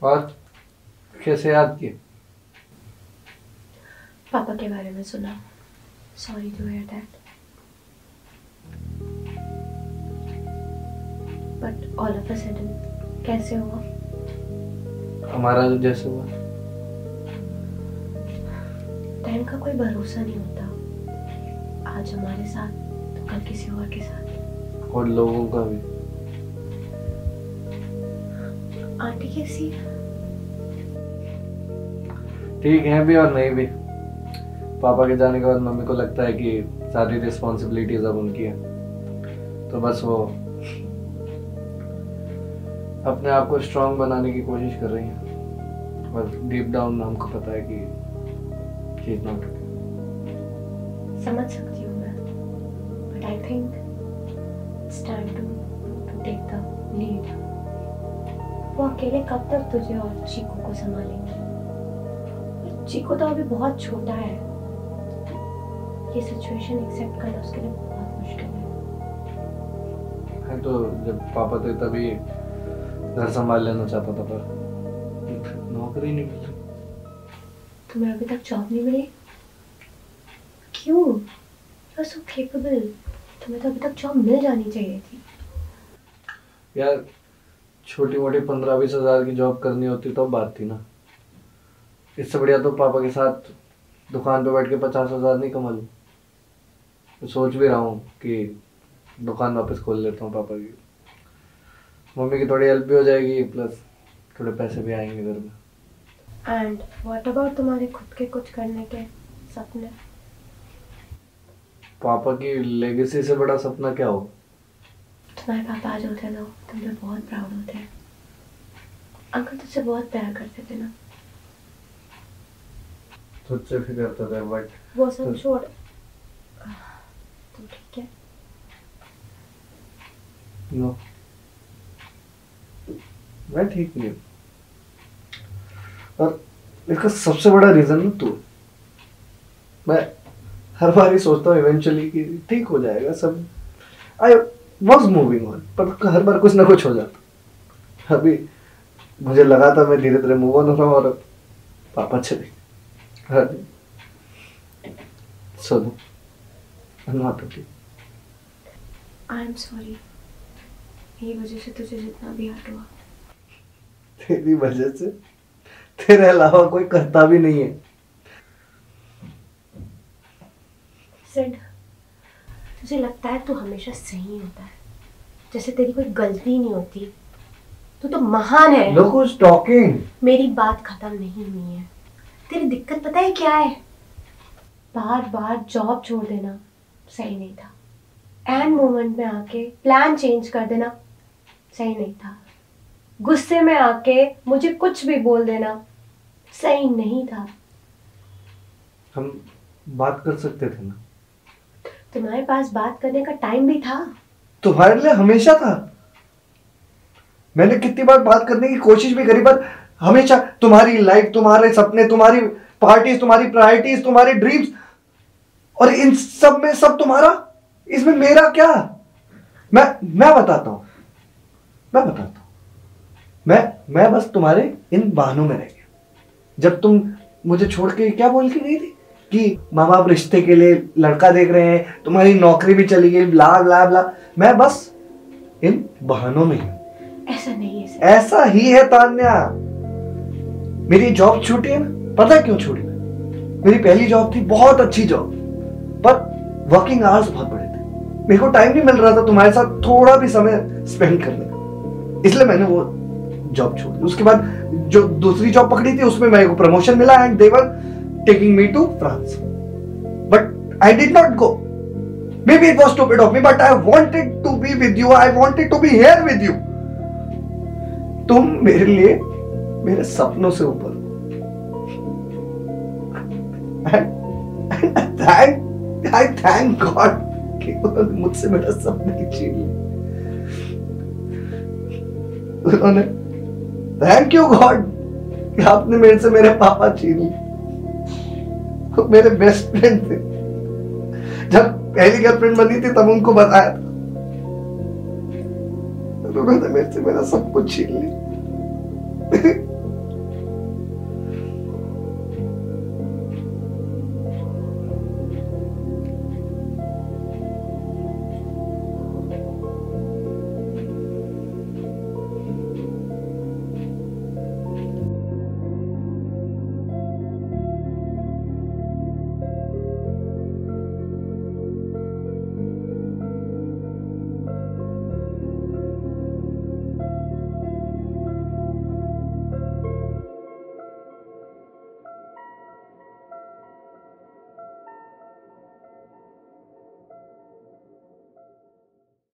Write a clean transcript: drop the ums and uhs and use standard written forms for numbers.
और कैसे याद किए? पापा के बारे में सुना। Sorry to hear that. But all of a sudden कैसे हुआ? हमारा जो जैसे हुआ। टाइम का कोई भरोसा नहीं होता। आज हमारे साथ तो कल किसी और के साथ। और लोगों का भी। आंटी कैसी है? ठीक है भी और नहीं भी। पापा के जाने के बाद मम्मी को लगता है कि सारी रिस्पॉन्सिबिलिटीज अब उनकी है, तो बस वो अपने आप को स्ट्रांग बनाने की कोशिश कर रही हैं, और डीप डाउन हमको पता है कि शी इज नॉट ओके। समझ सकती हूँ मैं, but I think it's time to take the lead. वो अकेले कब तक तुझे और चीकू को संभालेंगे? चीकू तो अभी बहुत छोटा है। ये सिचुएशन एक्सेप्ट करना उसके लिए बहुत मुश्किल है। तो जब पापा थे तभी घर संभाल लेना चाहता था, पर नौकरी नहीं मिली। तुम्हें अभी तक जॉब नहीं मिली? क्यों? You are so capable. तुम्हें तो अभी तक जॉब मिल जानी चाहिए थी। यार छोटी मोटी 15-20 हज़ार की जॉब करनी होती तो बात थी ना। इससे बढ़िया तो पापा के साथ दुकान पे बैठ के 50,000 नहीं कमा लूं। तो सोच भी रहा हूँ कि दुकान वापस खोल लेता हूँ पापा की। मम्मी की थोड़ी हेल्प भी हो जाएगी, प्लस थोड़े पैसे भी आएंगे घर में। एंड व्हाट अबाउट तुम्हारे खुद के कुछ करने के सपने? पापा की लेगेसी से बड़ा सपना क्या हो? तुम्हारे पापा आज होते तो तुम पे बहुत प्राउड होते। अंकल तुझसे बहुत प्यार करते थे ना। तुझसे फिक्र करता था, बट वो सब छोड़। तुम ठीक है? नो, मैं ठीक नहीं हूँ। और इसका सबसे बड़ा रीजन ना तू। मैं हर बार ही सोचता हूँ इवेंचुअली कि ठीक हो जाएगा सब। आई वॉज मूविंग ऑन, पर हर बार कुछ ना कुछ हो जाता। अभी मुझे लगा था मैं धीरे धीरे मूव ऑन हो रहा हूँ, और पापा चले। So not okay. I am sorry. मेरी वजह से तुझे जितना भी हर्ट हुआ। तेरी वजह से? तेरे अलावा कोई करता भी नहीं है। सिड, तुझे लगता है तू हमेशा सही होता है, जैसे तेरी कोई गलती नहीं होती। तू तो महान है। Look who's talking. मेरी बात खत्म नहीं हुई है। तेरी दिक्कत पता है क्या है? बार बार जॉब छोड़ देना सही नहीं था। एंड मोमेंट में आके प्लान चेंज कर देना सही नहीं था। गुस्से में आके मुझे कुछ भी बोल देना सही नहीं था। हम बात कर सकते थे ना। तुम्हारे पास बात करने का टाइम भी था। तुम्हारे लिए हमेशा था। मैंने कितनी बार बात करने की कोशिश भी करी, पर हमेशा तुम्हारी लाइफ, तुम्हारे सपने, तुम्हारी पार्टीज, तुम्हारी प्रायोरिटीज, तुम्हारी ड्रीम्स, और इन सब में सब तुम्हारा, इसमें मेरा क्या? मैं बताता हूं। मैं बस तुम्हारे इन बहानों में रह गया। जब तुम मुझे छोड़ के क्या बोल के गई थी कि माँ बाप रिश्ते के लिए लड़का देख रहे हैं, तुम्हारी नौकरी भी चली गई, ब्ला ब्ला ब्ला। मैं बस इन बहानों में हूं। ऐसा नहीं है। ऐसा ही है तान्या। मेरी जॉब छूटी है ना, पता है क्यों छूटी? मेरी पहली जॉब थी, बहुत अच्छी जॉब, पर वर्किंग आवर्स बहुत बड़े थे। मेरे को टाइम नहीं मिल रहा था तुम्हारे साथ थोड़ा भी समय स्पेंड करने का, इसलिए मैंने वो जॉब छोड़ दी। उसके बाद जो दूसरी जॉब पकड़ी थी उसमें मेरे को प्रमोशन मिला, and they were taking me to France, but I did not go. Maybe it was stupid of me, but I wanted to be with you. I wanted to be here with you. तुम मेरे लिए मेरे सपनों से ऊपर हो। I thank God कि उन्होंने मुझसे मेरा सपना छीन लिया। उन्होंने थैंक यू गॉड कि आपने मेरे से मेरे पापा छीन लिए। वो मेरे बेस्ट फ्रेंड थे। जब पहली गर्लफ्रेंड बनी थी तब उनको बताया था, उन्होंने मेरे से मेरा सब कुछ छीन लिया।